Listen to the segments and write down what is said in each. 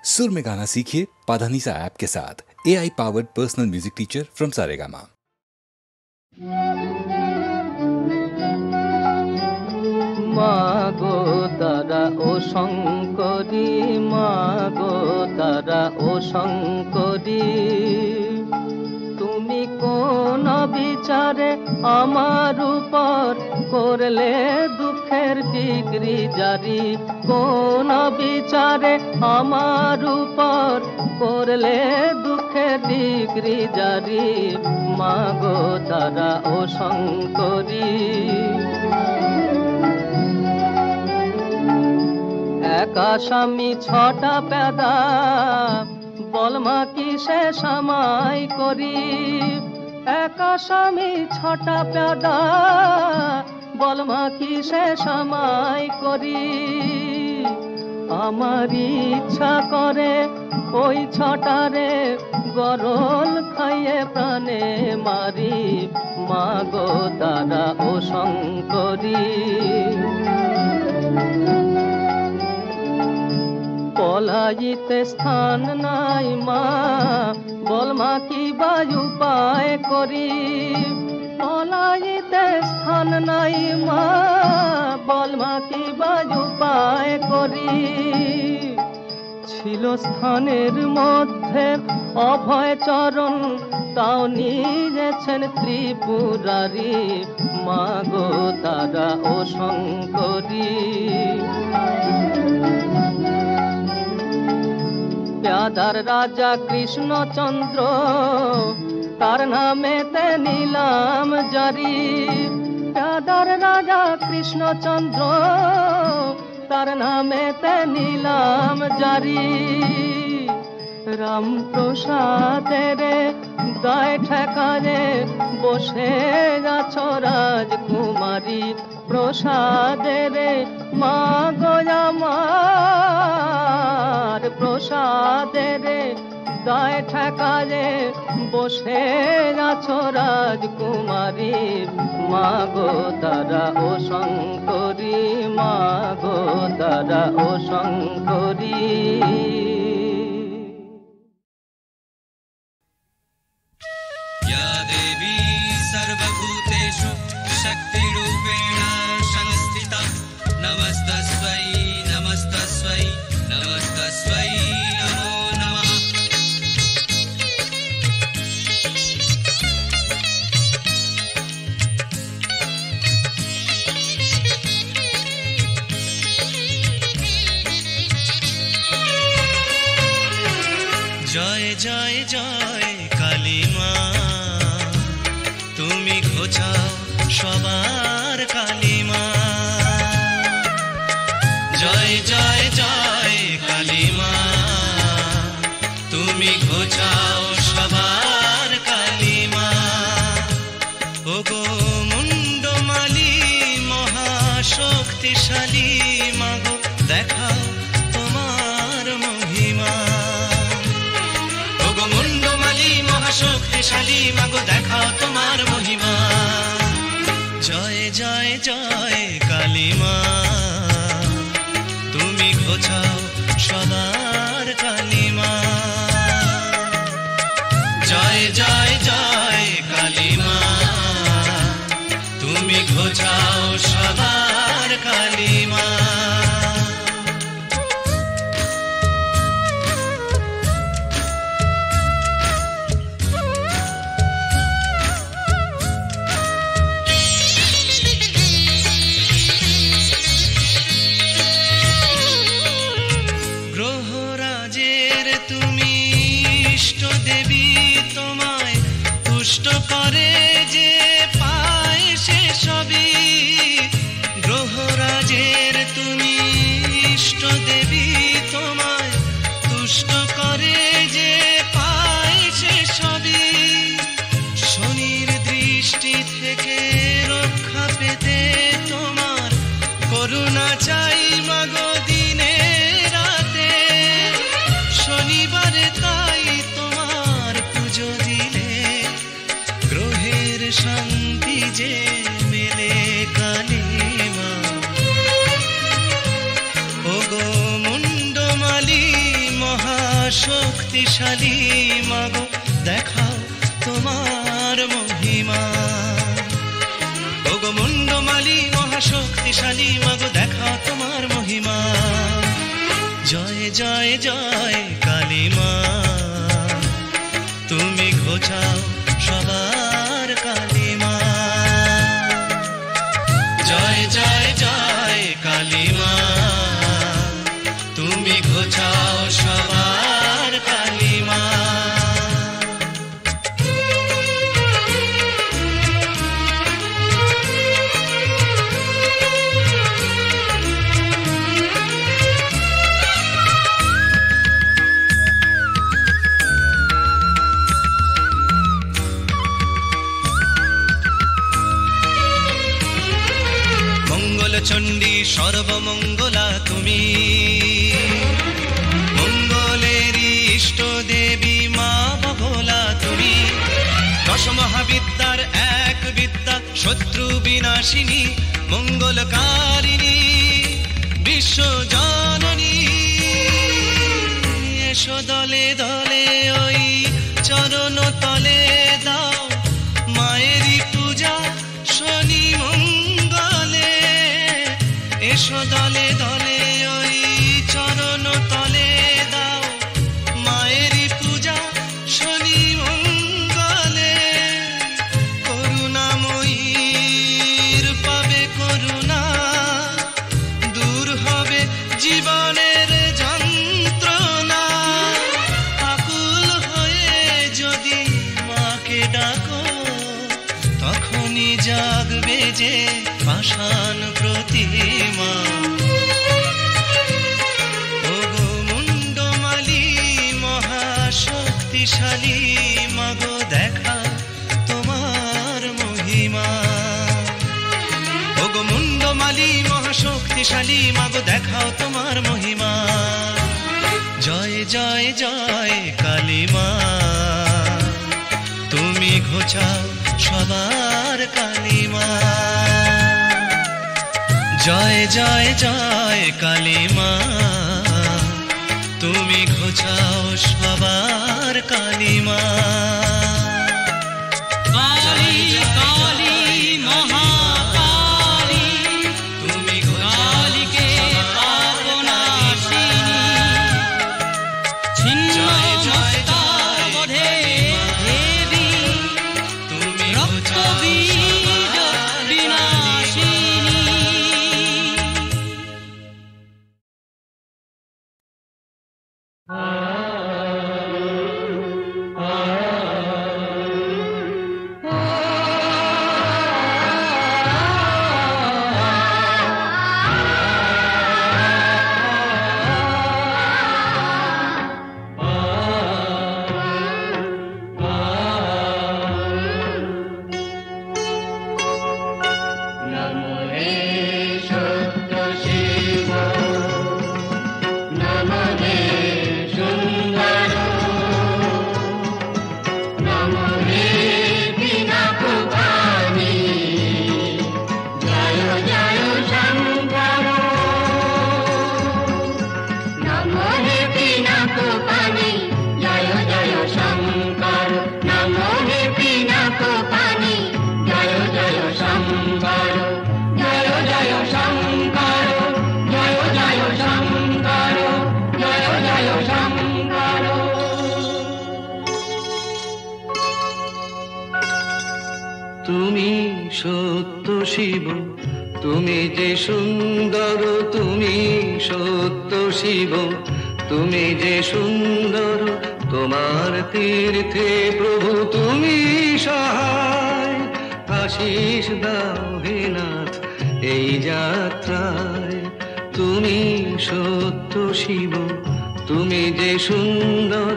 सुर में गाना सीखिए पाधानीसा ऐप के साथ। AI powered personal music teacher from Saregama. मागो तारा ओ शंकरी, मागो तारा ओ शंकरी, তুমি কোন বিচারে আমার উপর করলে দুঃখের ডিগ্রি জারি, কোন বিচারে আমার উপর করলে দুঃখের ডিগ্রি জারি, মাগো তারা ও শঙ্করী। একা স্বামী ছটা পেদা, বলমা কিসে সামাই করি, একা স্বামী ছটা পেদা, বলমা কিসে সামাই করি, আমার ইচ্ছা করে ওই ছটারে গরল খাইয়ে প্রাণে মারি, মাগো তারা ও শঙ্করী। পলাইতে স্থান নাই মা, বলমা কি বায়ু উপায় করি, পলাইতে স্থান নাই মা, বলমা কি বায়ু উপায় করি, ছিল স্থানের মধ্যে অভয় চরণ, তাও নিয়েছেন ত্রিপুরারি, মাগো তারা ও শঙ্করী। প্যাদার রাজা কৃষ্ণচন্দ্র, তার নামেতে নিলাম জারি, প্যাদার রাজা কৃষ্ণচন্দ্র, তার নামেতে নিলাম জারি, রামপ্রসাদের দায় ঠেকারে বসে আছো রাজকুমারী, প্রসাদের মা গো আমার, প্রসাদের দায় ঠেকারে বসে আছো রাজকুমারী, মাগো তারা ও শঙ্করী, মাগো তারা ও শঙ্করী। या देवी सर्वभूतेषु शक्तिरूपेण संस्थिता, नमस्तस्यै नमस्तस्यै नमस्तस्यै नमो नमः। জয় জয় জয় কালী মা, তুমি ঘোচাও সবার কালী মা, জয় জয় জয় কালী মা, তুমি ঘোচাও সবার কালী মা। ওগো মুন্ডমালি মহাশক্তিশালী মাগো, দেখাও তোমার মহিমা, ওগো মুন্ডমালি মহাশক্তিশালী মাগো, দেখাও তোমার মহিমা। জয় জয় জয় কালী মা, তুমি ঘোচাও সবার কালী মা, জয় জয় জয় কালী মা, তুমি ঘোচাও সবার কালী মা। গ্রহরাজের তুমি ইষ্ট দেবী, তোমায় পুষ্ট করে যে পায় সে সবই, গ্রহরাজের তুমি ইষ্ট দেবী, তোমায় তুষ্ট করে যে পায় সে সবই, শনির দৃষ্টি থেকে রক্ষা পেতে তোমার করুণা চাই মাগো দিনে রাতে, শনিবারে তাই তোমার পুজো দিলে গ্রহের শান্তি যে মেলে কালী মা। ওগো মুন্ডমালি মহা শক্তিশালী মাগো দেখাও তোমার মহিমা ওগো মুন্ডমালী মহাশক্তিশালী মাগো দেখাও তোমার মহিমা জয় জয় জয় কালী মা তুমি ঘোচাও সবার কালী মা জয় জয় জয় কালী মা তুমি ঘোচাও সবার কালী মা চণ্ডী সর্বমঙ্গলা তুমি মঙ্গলেরই ইষ্ট দেবী মা বগলা তুমি দশ মহাবিদ্যার এক বিদ্যা শত্রু বিনাশিনী মঙ্গলকারিণী বিশ্ব জননী এসো দলে দলে ওই চরণ তলে দাও মায়েরই পূজা শনি মঙ্গলে এসো দলে দলে ওই চরণ তলে দাও মায়েরই পূজা শনি মঙ্গলে করুণাময়ীর পাবে করুণা দূর হবে জীবনের যন্ত্রণা আকুল হয়ে যদি মাকে ডাকো তখনই জাগবে যে পাষাণ প্রতিমা ওগো মুন্ডমালী মহাশক্তিশালী মাগো দেখা তোমার মহিমা ওগো মুন্ডমালী মহাশক্তিশালী মাগো দেখাও তোমার মহিমা জয় জয় জয় কালী মা তুমি ঘোচাও সবার কালী মা জয় জয় জয় কালী মা তুমি ঘোচাও সবার কালী মা কালী কালী মহাকালী তুমি কালীকে পাপনাশিনী ছিন্ন মস্তার বধে দেবী তুমি রক্তবীজ বিনাশিনী তুমি সত্য শিব তুমি যে সুন্দর তুমি সত্য শিব তুমি যে সুন্দর তোমার তীর্থে প্রভু তুমি সহায় আশিস দাও হে নাথ এই যাত্রায় তুমি সত্য শিব তুমি যে সুন্দর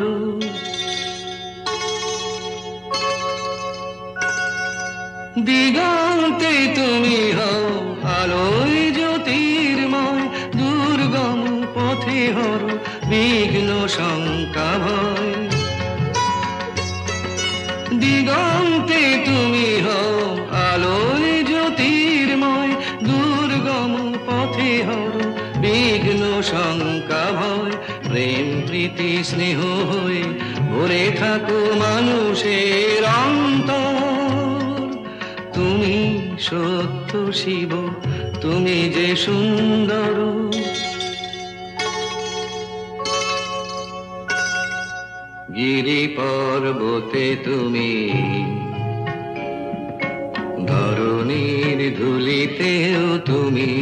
দিগন্তে তুমি হও আলোয় জ্যোতির্ময় দুর্গম পথে হর বিঘ্ন শঙ্কা ভয় দিগন্তে তুমি হও আলোয় জ্যোতির্ময় দুর্গম পথে হর বিঘ্ন শঙ্কা ভয় প্রেম প্রীতি প্রীতি স্নেহ হয়ে ভরে থাকো মানুষের অন্তর। তুমি সত্য শিব, তুমি যে সুন্দর। গিরি পর্বতে তুমি, ধরণীর ধুলিতেও তুমি,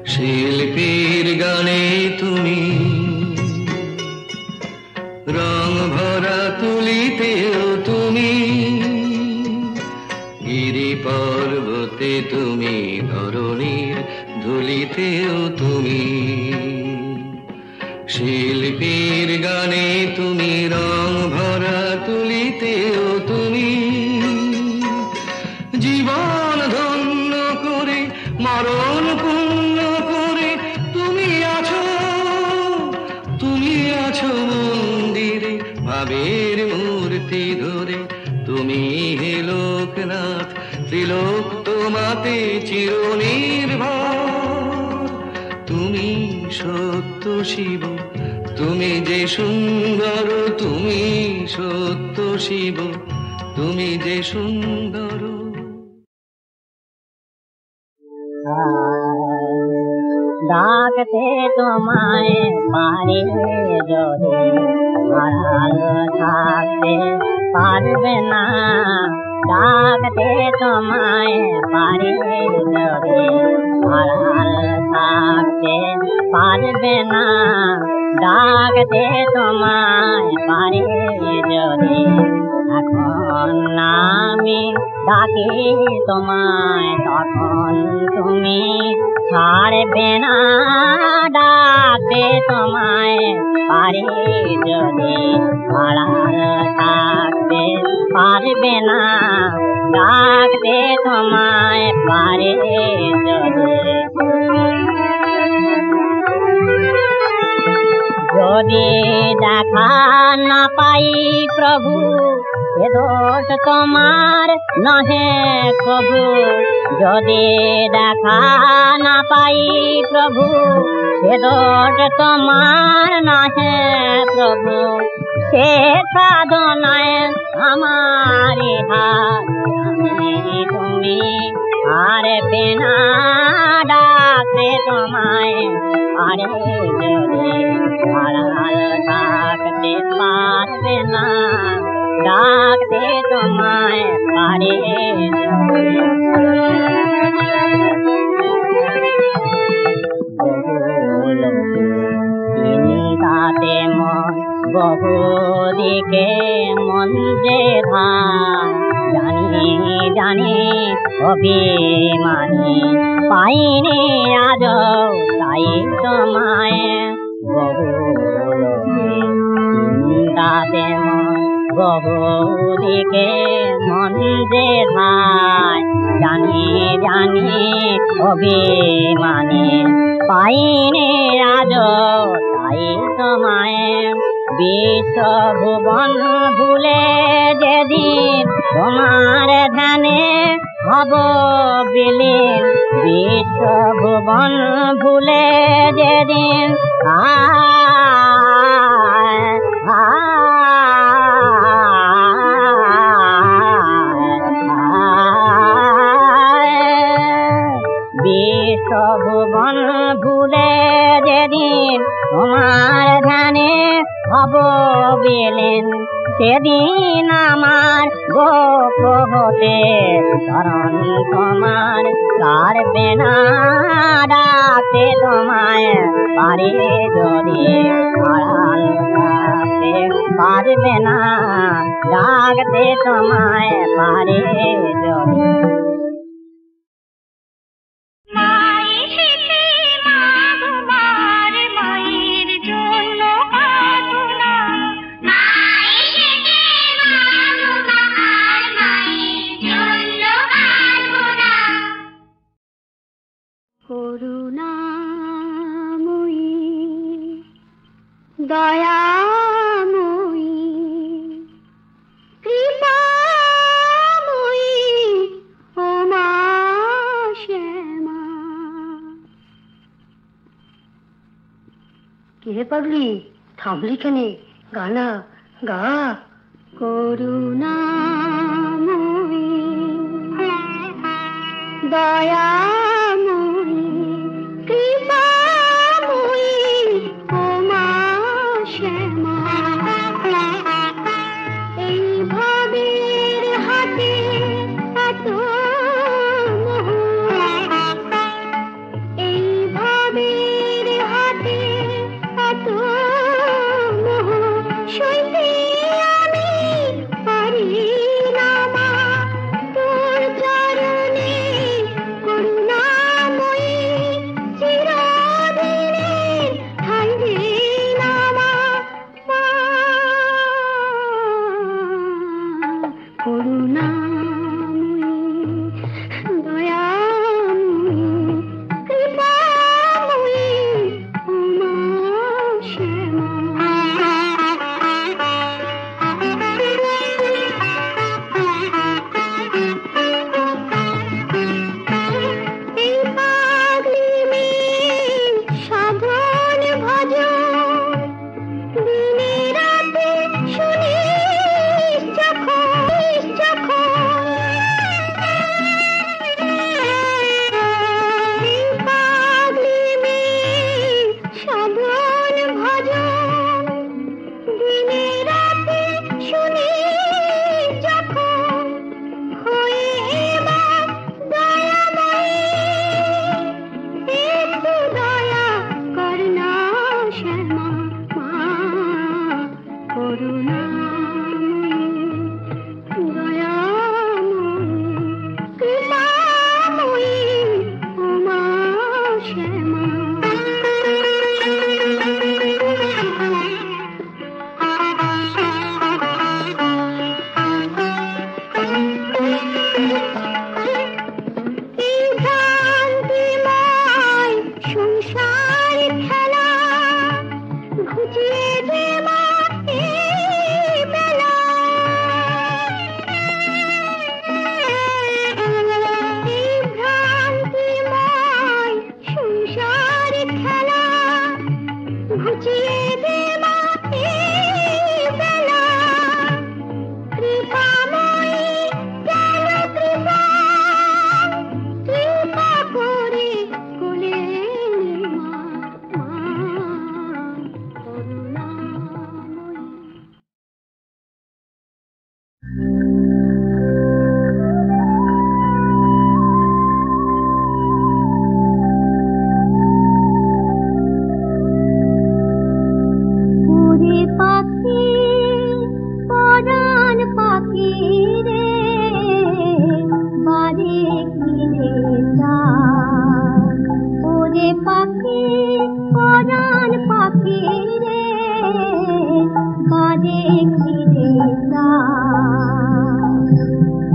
শিল্পীর গানে তুমি, রং ভরা তুলিতেও তুমি। গিরি পর্বতে তুমি, ধরণীর ধুলিতেও তুমি, শিল্পীর গানে তুমি, রং ভরা তুলিতেও তুমি। জীবন ধন্য করে মরণ পূর্ণ করে তুমি আছো, তুমি আছো মন্দিরে ভাবের মূর্তি ধরে। তুমি হে লোকনাথ, ত্রিলোক তোমাতে চিরনির্ভর। তুমি সত্য শিব, তুমি যে সুন্দর। তুমি সত্য শিব, তুমি যে সুন্দর। ডাকতে তোমায় পারে যদি আড়াল থাকতে পারবে না। ডাকতে তোমায় পারে যদি আড়াল থাকতে পারবে না। ডাকতে তোমায় পারে যদি এখন আমি ডাকি তোমায়, তখন তুমি ছাড়বে না। ডাকতে তোমায় পারে যদি আড়াল থাকতে পারবে না। ডাকতে তোমায় পারে যদি, যদি দেখা না পাই প্রভু এ দোষ তোমার নহে প্রভু। যদি দেখা না পাই প্রভু এ দোষ তোমার নহে প্রভু। সে সাধনায় আমার হাত তুমি হারবে না। ডাকতে তোমায় পারে যদি আড়াল থাকতে পারবে না। ডাকতে তোমায় পারে চিন্তাতে মন বহুদিকে মন যে ধার। জানি জানি অভিমানী পাইনি আজ, তাই তোমায় বহুলোকে চিন্তাতে মন বহুদিকে মন যে ধার। জানি জানি অভিমানী পাইনি আজ, তাই তোমায় বিশ্বভুবন ভুলে যেদিন তোমার ধ্যানে হব বিলীন। বিশ্বভুবন ভুলে যেদিন বিশ্বভুবন ভুলে যেদিন তোমার ধ্যানে হব বিলীন। সেদিন আমার গোপ হতে শরণ তোমার ছাড়বে না। ডাকতে তোমায় পারে যদি আড়াল থাকতে পারবে না। ডাকতে তোমায় পারে যদি। করুণাময়ী দয়াময়ী কৃপাময়ী ও মা শ্যামা। কে কিরে পাগলি, থামলি কেন? গানা গা। করুণাময়ী দয়াময়ী কৃপাময়ী ও মা শ্যামা, এই ভাবের হাতে এত মোহ, এই ভাবের হাতে এত মোহ, সইতে আমি পারি না মা, তোর চরণে করুণাময়ী চিরদিনে ঠাঁই দে না মা, মা করুণাময়ী দয়াময়ী কৃপাময়ী ও মা শ্যামা। এই পাগলি মেয়ে সাধন ভজ, দিনে রাতে শুনিস যখন, এই পাগলি মেয়ে সাধন ভজ, দিনে রাতে শুনিস যখন, হয়ে মা দয়াময়ী একটু দয়া কর না শ্যামা, মা করুণাময়ী দয়াময়ী কৃপাময়ী ও মা শ্যামা। এই ভ্রান্তিময় সংসারের খেলা ঘুচিয়ে দে মা এই বেলা, এই ভ্রান্তিময় সংসারের খেলা ঘুচিয়ে দে মা এই বেলা, কৃপাময়ী কেন কৃপা, কৃপা করে কোলে নে মা, মা করুণাময়ী। ওরে পাখি পরাণ পাখি রে, বাড়ি ফিরে যা, ওরে পাখি পরাণ পাখি রে, বাড়ি ফিরে যা,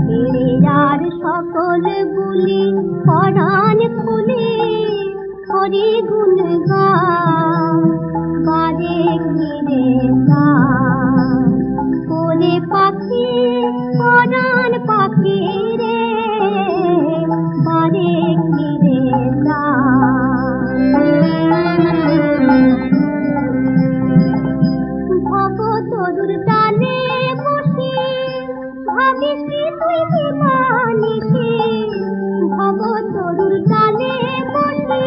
ফিরে যার সকল বুলি পরাণ খুলে হরি গুণ গা, বাড়ি ফিরে যা, ওরে পাখি পরাণ পাখি রে, বাড়ি ফিরে যা। ভব তরুর ডালে বসে ভাবিস তুই দিবানিসে, ভব তরুর ডালে বসে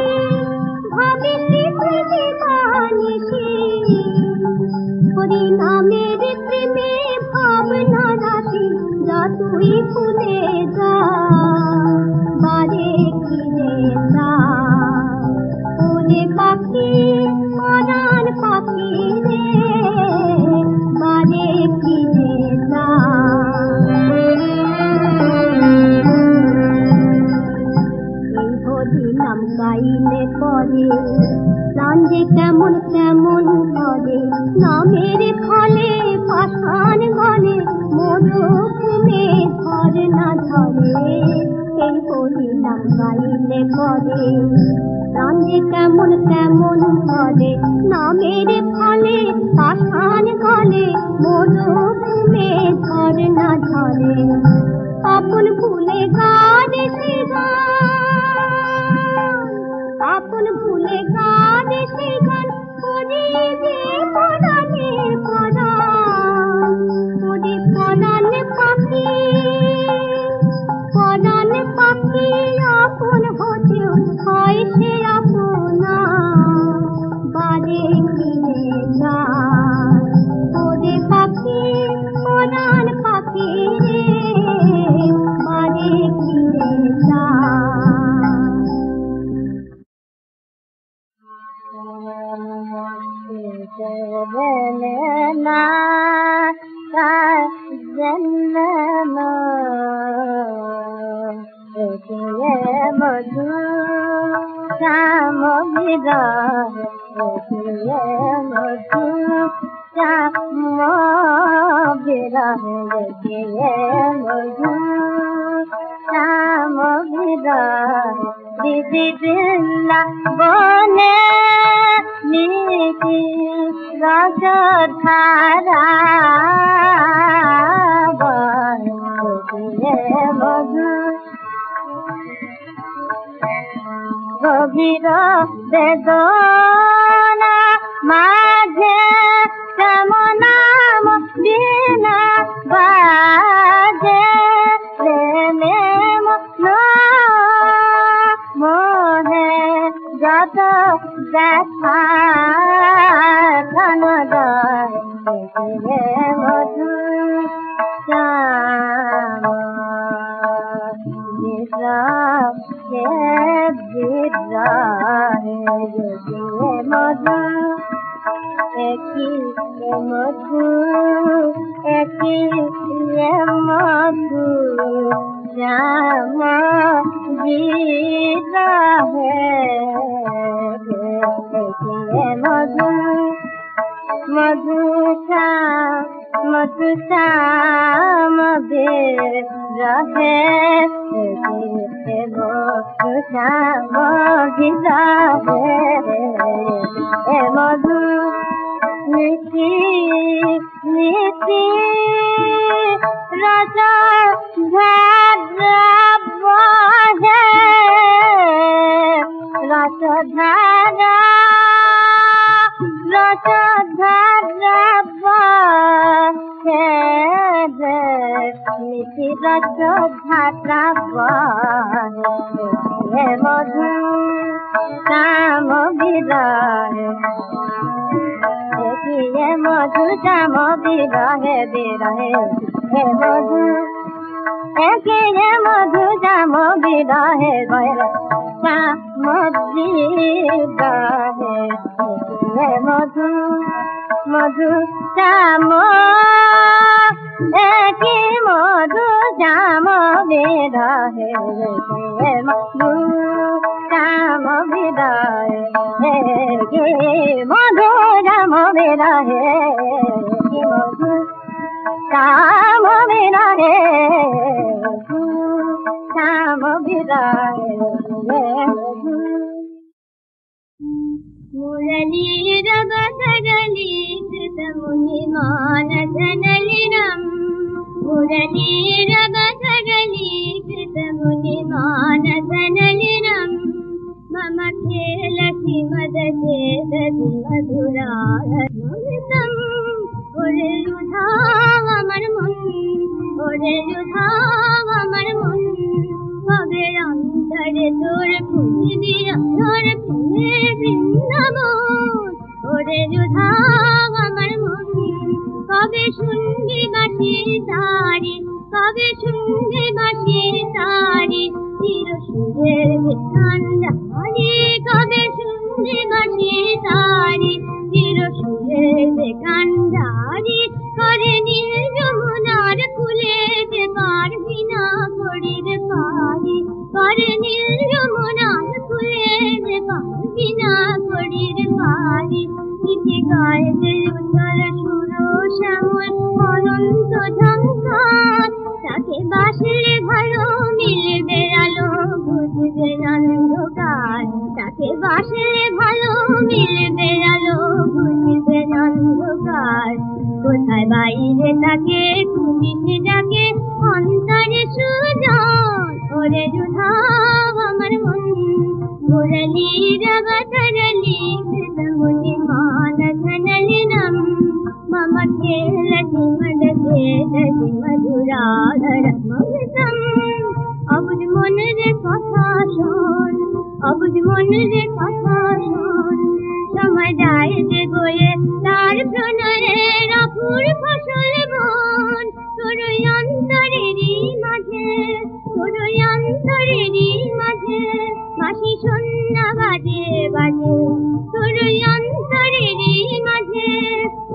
ভাবিস তুই দিবানিসে, হরি নামের প্রেমে ভাবনা রাশি যা তুই ভুলে যা, বাড়ি ফিরে যা, ওরে পাখি পরাণ পাখি রে, বাড়ি ফিরে যা। এই হরি নাম গাইলে পরে প্রাণ যে কেমন কেমন করে, নামের ফলে পাষাণ গলে মরুভূমে ধরে না ধরে, এই হরি নাম গাইলে পরে প্রাণ যে কেমন কেমন করে, নামের ফলে পাষাণ গলে মরুভূমে ধরে না ধরে, আপন ভুলে গানে সে গান, আপন ভুলে গানে সে গান, Hari na ka janna ekiye madhu sham vidah ekiye madhu sham vidah ekiye madhu sham vidah didilla bone niki रसधारा बहे मधु गभीर वेदना माझे तमनाम बिना बाजे प्रेमे मोहे যত দেখা মধু মধু একই মধু একই মধু শ্যাম গীতা मधु मधु श्याम रहे मधु श्याम रहे मधु नीति नीति राजा रसधारा रसधारा नीति रसधारा मधु श्याम विरह मधु श्याम विरह विरह मधु मधु श्याम विरह मधु मधु श्याम एकी मधु श्याम विरह मधु श्याम विरह मधु श्याम विरह मधु श्याम विरह श्याम विरह मुरली रगसगली कृतमुनि मानसनलिनम् मुरली रगसगली कृतमुनि मानसनलिनम् मम खेलसि मदते दधि मधुरामृतम् ओरे लुधाव अमर मुन भवेर अंतरे तोर पुनि तोर पुने বৃন্দাবন ওরে লুধাও আমার মন কবে শুনবি বাঁশি তারি কবে শুনবি বাঁশি তারি চির সুরের কান্ডারি কবে শুনবি বাঁশি তারি চির সুরের কান্ডারি করে নীল যমুনার কুলে যে পারবি না করির পারি করে নীল যমুনার কুলে যে পারবি না করির পারি ইতি গায়ে যে উজ্জ্বল সুর শ্যামল অনন্ত ঝঙ্কার তাকে বাসলে ভালো মিলবে আলো বুঝবে অন্ধকার তাকে বাসলে ভালো মিলবে আলো বুঝবে অন্ধকার কোথায় বাইরে তাকে খুঁজিতে ডাকে অন্তরে সুজন ওরে লুধাও আমার মন মুরলী রগতরলী कृतमुनि मानसनलिनम् मम खेलसि मदते दधि मधुराधरमृतम् अबुझ मन रे कथा शोन अबुझ मन रे कथा शोन समय যায় যে গয়ে তার প্রণয়ের অপুর ফসল বন তোর অন্তরেরই মাঝে বাঁশি সন্ধ্যা বাজে বাজে তোর অন্তরেরই মাঝে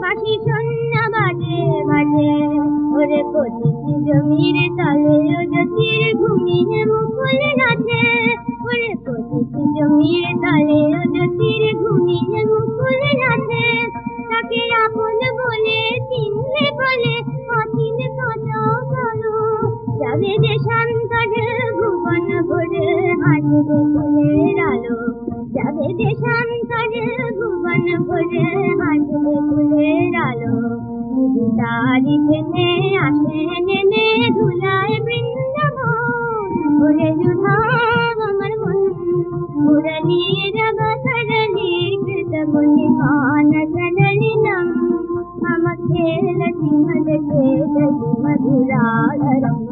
বাঁশি সন্ধ্যা বাজে বাজে ওরে পতিত জমির তলে জ্যোতির ঘুমিয়ে মুকুল নাচে ওরে পতিত জমির তলে জ্যোতির ঘুমিয়ে মুকুল নাচে তাকে আপন বলে চিনলে বলে অচিন কত বলো যাবে দেশান্তর ভুবন ভরে হাসবে ফুলের আলো যাবে দেশান্তর ভুবন ভরে হাসবে ফুলের আলো তারি ঘেমে আসে নেমে ধুলায় বৃন্দাবন ওরে যুধাব আমার মন মুরলীর বসরলি কৃতমুনি মান সরলিনম মম খেলতি মধুরাগরম